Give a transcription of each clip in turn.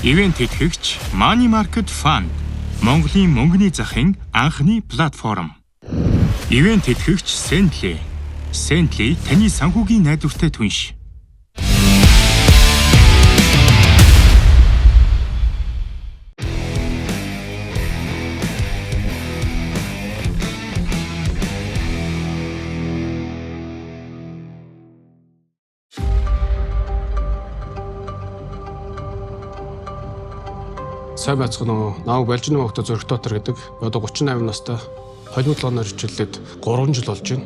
Ивент тэтгэгч Money Market Fund Монголын мөнгөний захын анхны платформ. Ивент тэтгэгч Sendly. Sendly таны санхүүгийн найдвартай түнш. Сайн байцгаана уу? Нааг Балжины хогтой Зөрөх Дотор гэдэг. Одоо 38 настай. Холимодлогоор хичээллээд 3 жил болж байна.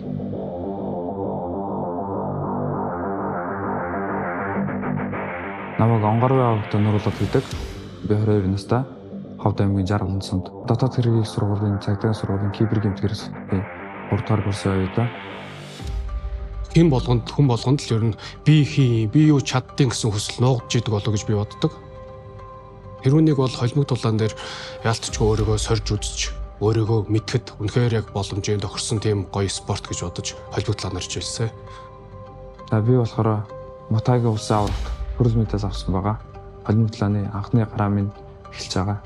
Намайг Онгорын хогтой Нуруулах гэдэг. Би 22 настай. Ховд аймгийн 60 санд. Дотоод хэргийн сургуулийн цагдаагийн сургуулийн кибер гэмтгэрээс би 3 дахь курсын оюутан. Хүн болгонд л ер нь би юу чаддیں۔ Гэсэн хүсэл нуугдж идэг болоо гэж би боддог. Тэрүүнийг бол холимог дулаан дээр яалтчгүй өөрийгөө сорж үзэж, өөрийгөө мэдхэд үнэхээр яг боломжийн тохирсон тийм гоё спорт гэж бодож холимог дулаанаар хичээлсэн. За би болохоор Мотагийн улсын аврагт хүрэл медаль авсан байгаа. Холимог дулааны анхны гараа минь эхэлж байгаа.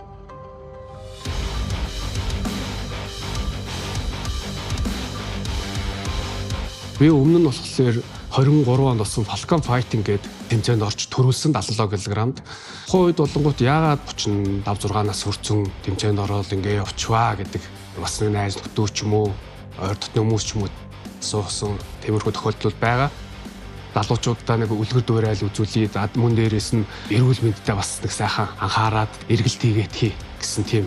Би өмнө нь болохоор 23 онд болсон Falcon Fighting гэдэг тэмцээнд орж төрүүлсэн 70 кг-д. Тухайн үед болонгууд яагаад 35-6 нас хүрсэн тэмцээнд ороод ингээ явчваа гэдэг бас нэг найз нөхдөд ч юм уу, ойр дотны хүмүүс ч юм уу суусан тиймэрхүү тохиолдол байгаа. Залуучуудаа нэг үлгэр дуурайл үзүүлээ. Мөн дээрээс нь эрүүл мэндэд бас нэг сайхан анхаарад эргэлт хийгээд хий гэсэн тийм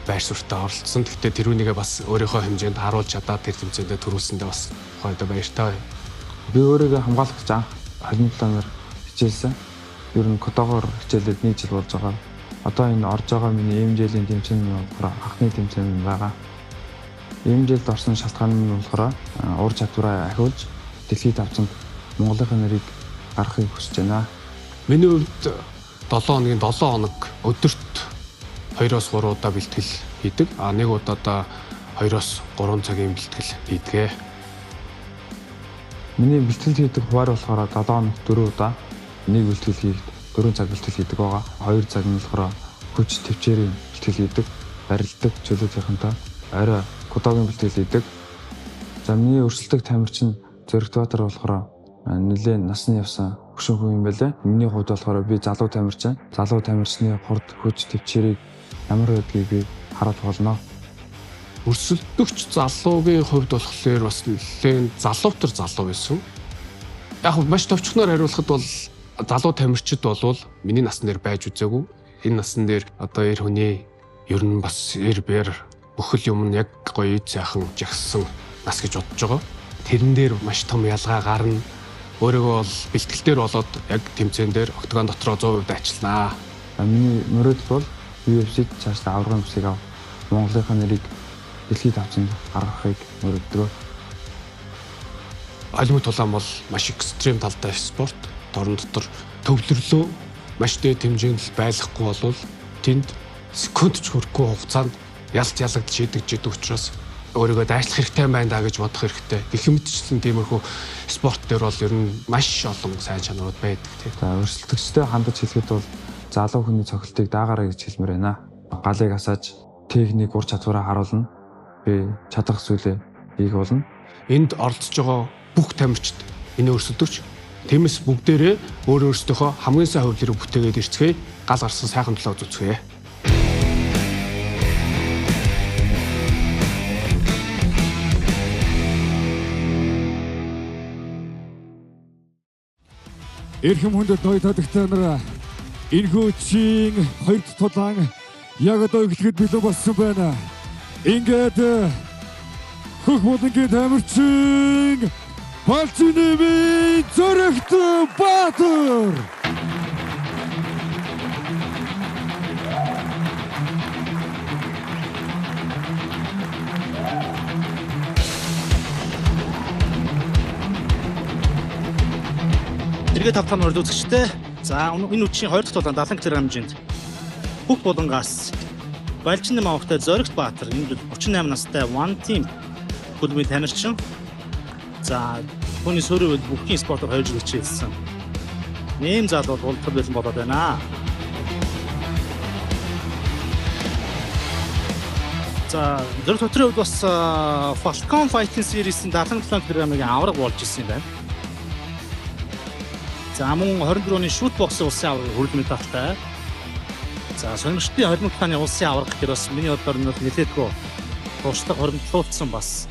байр суурьтай оролцсон. Гэхдээ тэрүүнийгээ бас өөрийнхөө хэмжээнд харуулж чадаад тэр тэмцээндээ төрүүлсэндээ бас хоёроо баяртай. Би өөрийгөө хамгаалагч анх холимог дулаанаар хичээлсэн. Ер нь Котогоор хичээлээд 1 жил болж байгаа. Одоо энэ орж байгаа миний МЖ-ийн тэмцээн нь болохоор анхны тэмцээн байгаа. МЖ-д орсон шалтгаан нь болохоор ур чадвараа ахиулж дэлхийд авцанд Монголын нэрийг гаргахыг хүсэж байна. Миний хувьд 7 хоногийн 7 хоног өдөрт 2-3 удаа бэлтгэл хийдэг. Нэг удаадаа 2-3 цагийн бэлтгэл хийдэг. Миний бэлтгэл хийдэг хуваар болохоор 7 хоногт 4 удаа нэг бэлтгэл хийдэг, 4 цаг бэлтгэл хийдэг байгаа. 2 цаг нь болохоор хүч төвчээрийн бэлтгэл хийдэг, барилдаг чөлөөтийнхэнтэй орой Котогийн бэлтгэл хийдэг. За миний өрсөлдөг тамирчин Зөрөх Дотор болохоор нэлээд насны явсан хөшин хүн юм байлаа. Миний хувьд болохоор би залуу тамирчин. Залуу тамирчны хурд хүч төвчээрийг ямар байдгийг би харуулж болно. Өрсөлдөгч залуугийн хувьд болохоор бас нэлээд залуутар залуу байсан. Яг маш товчхоноор хариулахад бол залуу тамирчид болвол миний насны дээр байж үзээгүй. Энэ насны дээр одоо эр хүний ер нь бас эр бэр бүхэл юм нь яг гоё сайхан жагссан нас гэж бодож байгаа. Тэрэн дээр маш том ялгаа гарна. Өөрийгөө бол бэлтгэлтээр болоод яг тэмцээн дээр октогон дотроо 100% ажилланаа. Миний мөрөд бол UFC-д цаашдаа аврагын бүсийг ав. Монголын нэрийг дэлхийд авцанд гаргахыг мөрөддөг. Холимог дулаан бол маш экстрем талтай спорт. Торон дотор төвлөрлөө маш дээд хэмжээнд байхгүй болвол тэнд секунд ч хүрэхгүй хугацаанд ялж ялагдж шийдэгч идэг учраас өөрийгөө дайшлах хэрэгтэй байна даа гэж бодох хэрэгтэй. Гэх мэтчлэн тиймэрхүү спорт дээр бол ер нь маш олон сайн чанарууд байдаг тийм. За өрсөлдөгчтэй хандаж хэлэхэд бол залуу хүний цогцолтыг даагаарай гэж хэлмээр байна. Галыг асааж техник ур чадвараа харуулна. Би чадах зүйлээ хийх болно. Энд оролцож байгаа бүх тамирчид энэ өрсөлдөгч. Тиймээс бүгдээрээ өөрөөсөө хамгийн сайн хөвлөрөг бүтээгээд ирцгээе. Гал гарсан сайхан төлөө зүцгээе. Эрхэм хүндэт ноёд хадагтай нараа энэ хүчин хоёр дахь тулаан яг одоо эхлэхэд бэлэн болсон байна. Ингээд хөх модынгийн тамирчин Балжины Зөрөх Дотор. Тэргээ тавтан орд үзэгчтэй. За энэ үчийн 2 дахь тулаан 70 кг хэмжээнд бүх булангаас Балжины маавтай Зөрөх Дотор энэ 38 настай One Team клубын тамирчин. За түүний сөрөг бүхний спортоор 2 жил хичээлсэн. Нэм залуу болдог байсан болоод байна. За зөв төтрийн хувьд бас Falcon Fighting Series-ийн 77 кг-ийн авраг болж ирсэн юм байна. За мөн 24-ны шут боксын улсын авраг хүрэл медальтай. За сонирхтын 27 оны улсын авраг гэхээр бас миний бодлоор нь нэлээдгүй туршлага хоримтлуулсан бас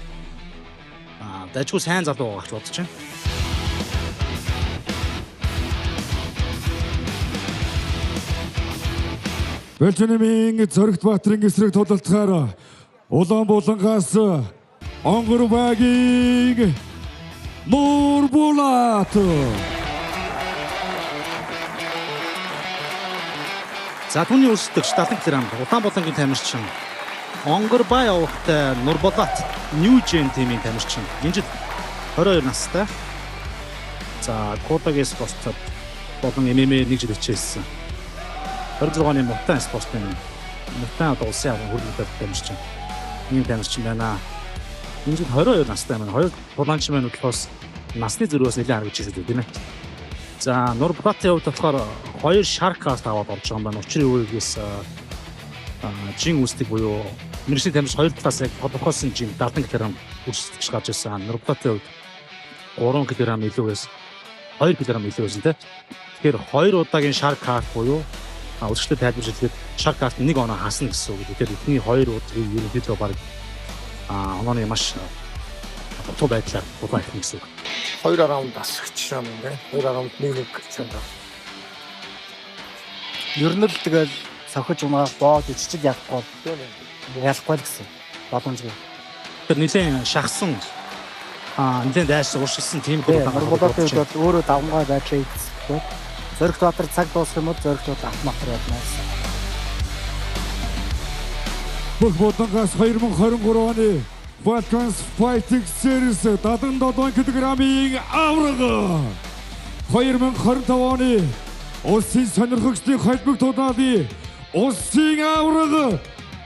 дайггүй сайн залуу байгаа гэж бодож байна. Бэлчнэмийн Зоригт Баатрын эсрэг тодалтахаар Улаанбуулангаас Онгорбагийн Нурбулат. За түүний өрсөлдөгч 70 кг Улаанбуулангийн тамирчин Онгорбай явахтай Нурбулат New Gen тимийн тамирчин. Энэ жил 22 настай. За Кодагээс босцоод болон MMA нэг жил хичээсэн. 26 оны Мутан спортын Мутан улсын авраг хүрэл медаль тамирчин. Ийм тамирчин байна. Энэ жил 22 настай байна. Хоёр тулаанч маань болохоос насны зөрүүс нэлээд харагдаж ирсэн тийм ээ. За Нурбулатын хувьд болохоор 2 Shark-аас аваад орж байгаа юм байна. Учрын үеигээс жин үсдэг буюу мэрэгчлийн тамирч 2 талаас яг тодорхойлсон жин 70 кг үсдэгч гарч ирсэн. Нурбулатын хувьд 3 кг илүүгээс 2 кг илүүсэн тийм. Тэгэхээр 2 удаагийн Shark-аар буюу өсөлтөд тайлбарж хэлэхэд Shark-аас 1 оноо хасна гэсэн үг. Тэгэхээр эдний 2 удаагийн ерөнхийдөө баг онооны маш тоо байдлаар бодлоо хийх гэсэн үг. 2 раунд асагч юм байна. 2 раунд 1-1 гэсэн байна. Ер нь л тэгэл сохиж унаах боод иччил явахгүй ялахгүй л гэсэн боломжгүй. Тэр нэлээд шахсан нэлээд дайс ууршилсан тийм Нурбулатын хувьд бол өөрөө давмгай байдлаа эзэхгүй. Зоригт Баатар цаг дуусах юм бол Зоригт автоматар явна. Бүх Булангаас 2023 оны Falcon Fighting Series 77 кг-ийн авраг 2025 оны улсын сонирхогчдын холбог тулааны улсын авраг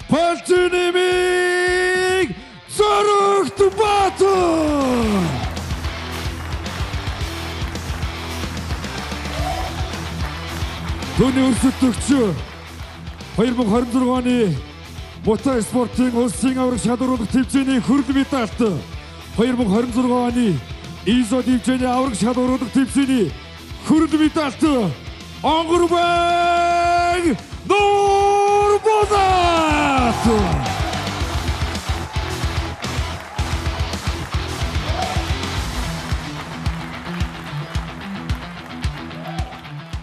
Бэлчнэмийн Зоригт Баатар. Түүний өрсөлдөгч 2026 оны Мутан спортын улсын авраг шалгаруулах тэмцээний хүрэл медальт 2026 оны ИЗО тэмцээний авраг шалгаруулах тэмцээний хүрэл медальт Онгорбай Нурбулат.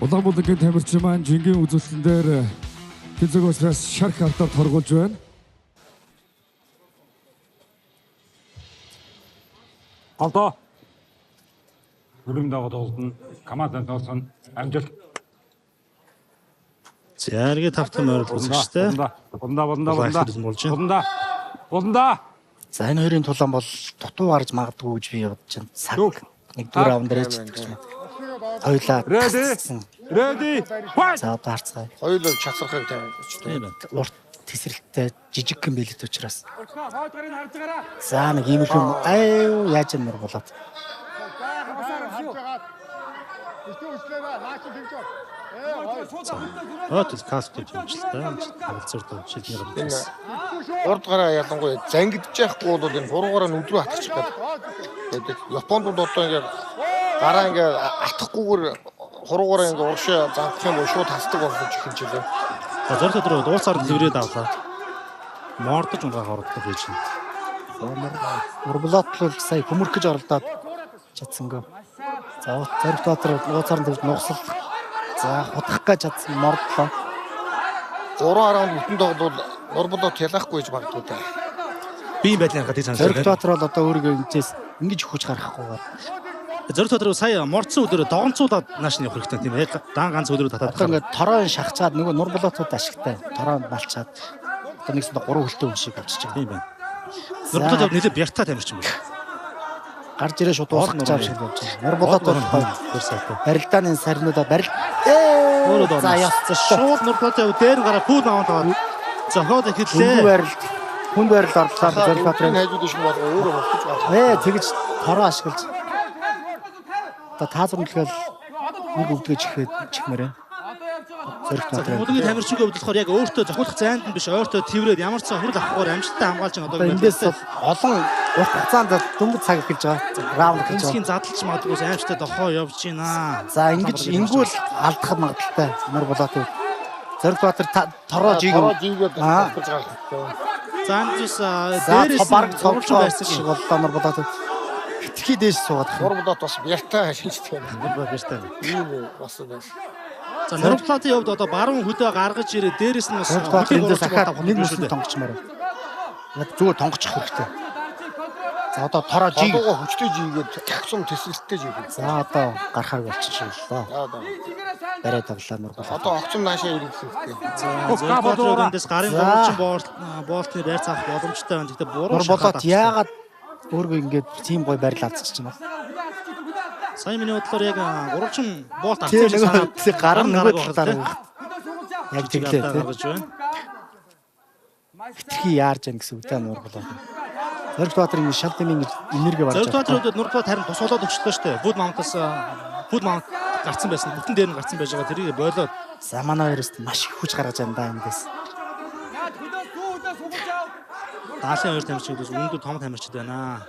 Улаанбуулангийн тамирчин маань жингийн үзүүлэлтэн дээр тэнцэг усраас Shark автаар торгуулж байна. Алдаа. Өрөм дагаад олдно. Команданд олсон амжилт. Зэрэг тавтан морил үзэгчтэй. Болонда. За энэ хоёрын тулаан бол дутуу гарч магадгүй гэж би бодож байна. Цаг нэг дөрөв раунд дээрч гэж байна. Хоёлаа. Ready. Fight. За одоо харцгаая. Хоёулаа чацрахыг тавьчихсан. Урт тесрэлттэй жижиг юм билет учраас. За нэг ийм юм яаж юм болоод. Хот каст гэж хэлжлээ. Харилцааг шилний гаргасан. Урдгаараа ялангуяа зангидж яахгүй бол энэ хуруугаараа нүдрүү хатчих гэдэг. Японд бол одоо ингээд гараа ингээд атахгүйгээр хуруугаараа ингээд уршаа зангах юм уу шууд хасдаг болж эхэлж байлаа. За зөв төдрөө дуусаар дэлгэрээд авлаа. Мордож унгаа хорддог гэж байна. Нурбулат бол сая хөмөрхөж оролдоод чадсангүй. За Зоригт Баатар ууцаар нь нугсал. За хутгах гэж чадсан мордлоо. 3 раунд бүтэн тоглол Нурбулат ялахгүй гэж магадгүй та. Би юм байдлын хатыг санагдав. Зоригт Баатар бол одоо өөрийгөө энэс ингэж өгч гарахгүйгээр. Зоригт Баатар сая морцсон өдрөө догонцуулаад нааш нь явах хэрэгтэй тийм ээ. Дан ганц өдрөө татаад. Одоо ингээд тороо шахчаад нөгөө Нурбулатууд ашигтай. Тороо балчаад одоо нэгсэндээ 3 хөлтөө хүн шиг авчиж байгаа. Тийм байна. Нурбулат нэлээд бяртаа тамирчин байна. Гарч ирээ шууд уусгах гэж байгаа шиг болж байна. Нурбулат бол төрсөйтэй. барилдааны сарнуудаа барил. Өөрөө доо. За яцсан шүү. Шууд Нурбулатын дээр гараа пүүл аваад таваад зохиод эхэллээ. Хүн барилд орлоо Зоригт Баатарын хайжууд шиг бол өөрөө болчих байгаа. тэгж тороо ашиглаж одоо таазурлал нэг өвдгөж ихэд чихмээрээ. Зоригт За Баатар. Мөнгөний тамирчгийн хувьд болохоор яг өөртөө зохиолох зайд нь биш ойртоо тэрвэрэд ямар ч хүрэл авахгаар амжилттай хамгаалж байгаа Одоо эндээс олон урт хугацаанд дөнгөж цаг эхэлж байгаа. Раунд эхэлж байгаа. Эцгийн задлж магадгүй аимшигтай дохоо явж байна. За ингэж ингүүл алдах магадaltaй Нур Булаат. Зоригт Баатар тороо жиг. жигээд гарч байгаа. За амжис Дээрээс дээрээс баг цогцолж цогцоо байсан шиг юм. боллоо Нур Булаат. Хитрхи дээш суугаад. Нур Булаат бас бяртай шинжтэй байна. Бэртэй. Ийм бас байна. За Нур Булаатын хувьд одоо баруун хөдөө гаргаж ирээ дээрээс нь бас Зоригт Баатар эндээс ахаад нэг мөсөд мөсөд тонгочмоор. Яг зүгээр тонгочих хэрэгтэй. За одоо тороо жиг. Жигөө хүчтэй жигээд тагсум тэсэлттэй жигээд. За одоо гарахаар болчихлоо. Барай тавлаа Нур Булаат. Одоо огцом наашаа ирэх хэрэгтэй. За Баатар эндээс гарын гурван боолтны байр цаах боломжтой байна. Гэхдээ буруу Нур Булаат яагаад өөргөө ингэж тийм гой барил алдчихж байна. Сайн миний бодлоор яг гурван боолт Тэр авчих нэг гар нөгөө талаар яг тэглээ тийм. гаргаж байна. Хитрхи яарж байгаа гэсэн үг дээ Нур Булаат. Зоригт Баатарын шал дэмийн энерги барж Зоригт Баатар хувьд Нур Булаат харин тусуулаад өгчлөө шүү дээ. Фуд маунт гарцсан байсан. Бүтэн дээр нь гарцсан байж байгаа. Тэрийг болоод За манай хоёроос маш их хүч гаргаж байна да эндээс. даалын хоёр тамирчид үүндээ том тамирчид байна.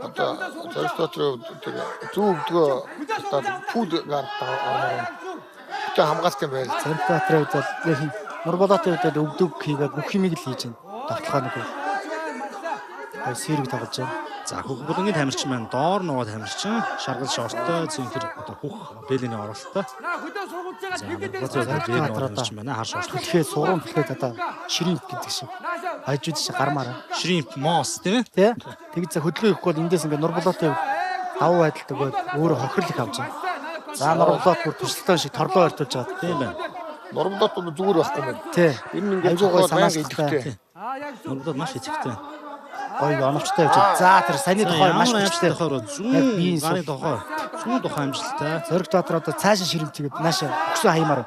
Одоо Зоригт Баатарын тэр зүү өвдгөө одоо фуд гардаг. Тэ хамгаалт юм байл. Зоригт Баатарын хувьд бол Нур Булаатын хувьд өвдөг хийгээд бүх юмыг л хийж байна. Тоглохоо нэг. Сэрэг тоглож байна. За хөх бүлгийн тамирчин маань доор нөгөө тамирчин шаргал шортой зинхэр одоо хөх бэлэний оролттой. За Баатарын тамирчин байна хар шорт. Тэгэхээр сурам тэгэхээр одоо ширинг гэдэг шиг. Хажууд шиг гармаар. Шримп мос тийм ээ. Тэ? Тэгж за хөдөлгөөн ихгүй бол эндээс ингээ Нур Булаатын давуу байдалтай бод өөрөө хохирол их авч байгаа. За Нур Булаат бүр туршлагатай шиг торлоо ойртуулж байгаа. Тийм байна. Нур Булаат бол зүгээр байхгүй юм. Тэ. Энэ ингээд Айгуу гой санаас санаастай. идэвхтэй. Нур Булаат маш идэвхтэй. Гой оновчтой явж байгаа. За тэр саяны тухай маш хүчтэй. тохоор Яг зүүн биеийн гарын тохоо. Зүүн тухай амжилттай. Зоригт Баатар одоо цаашаа ширэмтгээд нааша өгсөн хаямаар.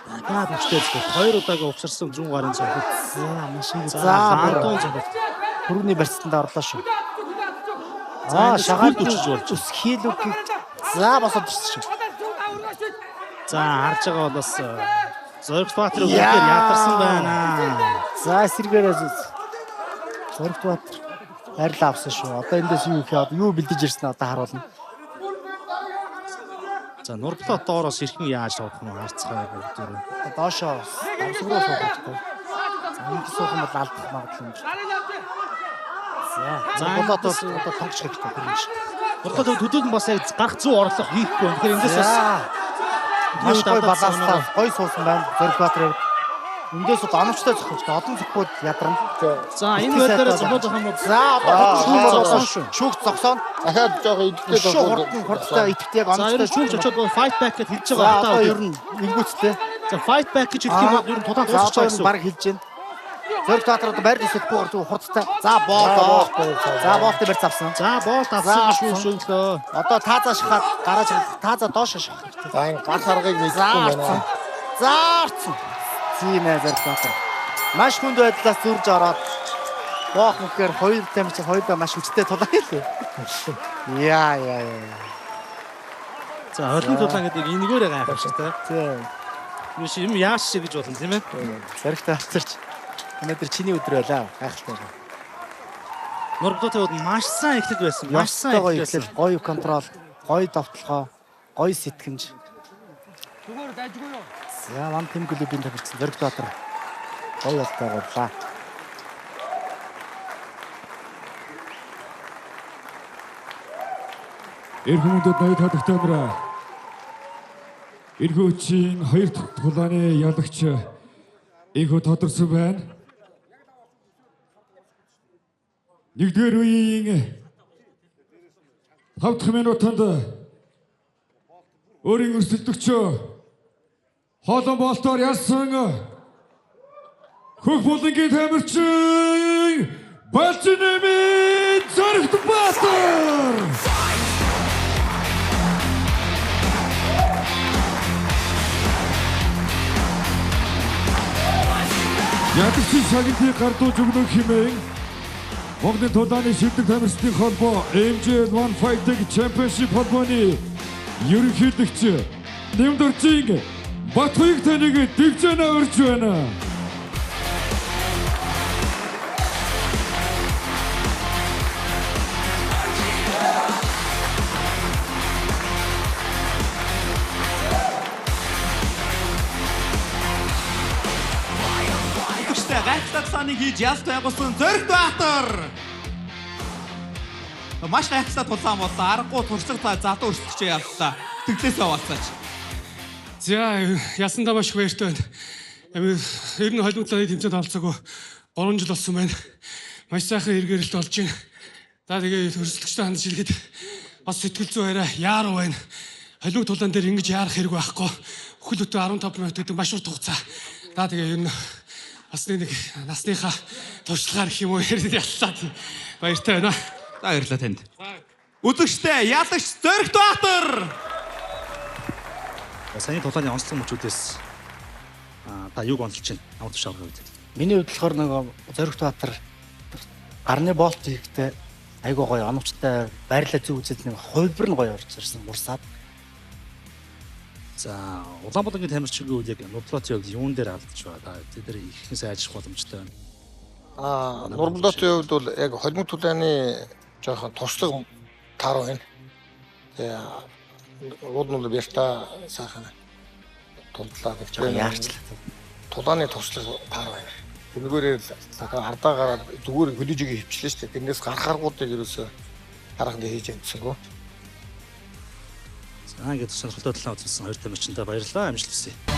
Наад хүчтэй зүйл. Хоёр удаагаа угсарсан зүүн гарын цогт. За маш их. За За хантун цогт. хөрөний барьцтанд орлоо шүү. За шагаал шагаал дүрчж болж. ус хийлүүг. За босоод ирсэн шүү. За харж байгаа бол бас Зоригт Баатар үнэхээр ядарсан байна. За эсэргээрээ Зоригт Баатар арилаа авсан шүү. Одоо эндээс юу хийх юу бэлдэж ирсэн одоо харуулна. За Нур Булаат доороос хэрхэн яаж тоглох нь харцгаа бүгдээр. Доошоо давсруу суух хэрэгтэй. За ингэ суух юм бол алдах магадлал юм. За болоод одоо тонгч хэрэгтэй гэрч. Нур Булаат төдөлн бас яг гарах зүй орлого хийхгүй. Тэгэхээр эндээс бас маш гой баланстай гой суусан байна. Зоригт Баатар эндээс одоо оновчтой зохиолч олон зохиод ядарна. за энэ байдлаараа зохиож авах юм бол За одоо шүү. шүүх зогсоно. Дахиад жоо идэвхтэй Хурдан хурдтай идэвхтэй яг За энэ оновчтой шүүгч очоод нөгөө fight back гэж хэлж За байгаа одоо одоо ер нь энгүүцтэй. за fight back гэж хэлэх юм бол ер нь тулаан За дуусчих одоо гэсэн. баг хэлж байна. Зоригт Баатар одоо байр дэсэхгүй гар зүг хурдтай. За боолоо. За боолтой барьц авсан. За боолт авсан шүүглөө. Одоо таазаа шахаад гараж таазаа доош шахах хэрэгтэй. За энэ гал харгыг мэдхгүй байна. Заарцсан. Тийм ээ Зоригт Баатар. Маш хүнд байдлаас зурж ороод боох мөхөр хоёр тамирчин хоёулаа маш хүчтэй тулаа хэлээ. Яа. За холын тулаан гэдэг энэгээрээ гайхах шүү дээ. Тийм. Юу шиг юм яаш шиг гэж болно тийм ээ. Зоригт Баатарч өнөөдөр чиний өдөр байлаа. Гайхалтай. Нур Булаатын хувьд маш сайн эхлэл байсан. Маш сайн гоё эхлэл байсан. ихлэл, гоё контрол, гоё довтлогоо, гоё сэтгэмж. За ван тим клубын тавьсан Зоригт Баатар гоё болтой боллаа. Эр хүмүүдэд ноёд хадагтай амраа. Иргүүчийн хоёр дахь тулааны ялагч Игүү тодорсон байна. Нэгдүгээр үеийн 5 дахь минутанд өөрийн өрсөлдөгчөө хоолон болтоор ялсан хөх булангийн тамирчин Балжинэмийн Зоригт Баатар. Ядагчийн шагналтыг гардуулж өгнөх хэмээн Монголын тулааны шилдэг тамирчдын холбоо MJ1 Fighting Championship холбооны ерөнхийлөгч Нэмдөржийн Батхыг таныг дивжэнэ өрж байна. Гайхалтай хийж ялт байгуулсан Зоригт Баатар. Маш гайхалтай тулаан боллоо. Аргагүй туршлага залуу өрсөлдөж явлаа. Тэглээс яваалцаач. За ясандаа маш их баяртай байна. Ер нь холбогдлын тэмцээнд оролцоогүй 3 жил болсон байна. Маш сайхан эргээрэлт болж байна. За тэгээ өрсөлдөгчтэй хандж илгээд бас сэтгэл зүй арай яаруу байна. Холбог тулаан дээр ингэж яарах хэрэг байхгүй. Бүхэл бүтэн 15 минут гэдэг маш урт хугацаа. За тэгээ ер нь бас нэг насныхаа туршлагаар их юм уу ярьж яллаа. Баяртай байна. За баярлалаа танд. Үзэгчтэй ялагч Зоригт Баатар. Саяны тулааны онцлог мөчүүдээс та юг онцолж байна? Намайг тушаалгаа үед. Миний хувьд болохоор нэг Зоригт Баатар гарны болт хийхдээ айгуу гоё оновчтой байрлал зүг үзэл нэг хувилбар нь гоё орж ирсэн урсаад. За Улаанбаатарын тамирчгийн үед яг Нурбулаатын хувьд юун дээр алдчих ба тэ дээр ихнээс ажиллах боломжтой байна. Нурбулаатын хувьд бол яг холимог тулааны жоохон туршлага тааруу байна. Тэгээ ууд нь бярта сайхан тулдлаа гэж Яарчлаа. тулааны туршлага тааруу байна. Тэрнгээр ардаа гараад зүгээр хөлөжигээ хөвчлээ шүү дээ. Тэрнээс гарахааргуудыг ерөөсөө хараханд хийж амжсангүй. За ингээд сонирхолтой талаа үзүүлсэн хоёр тамирчинтай баярлалаа. Амжилт хүсье.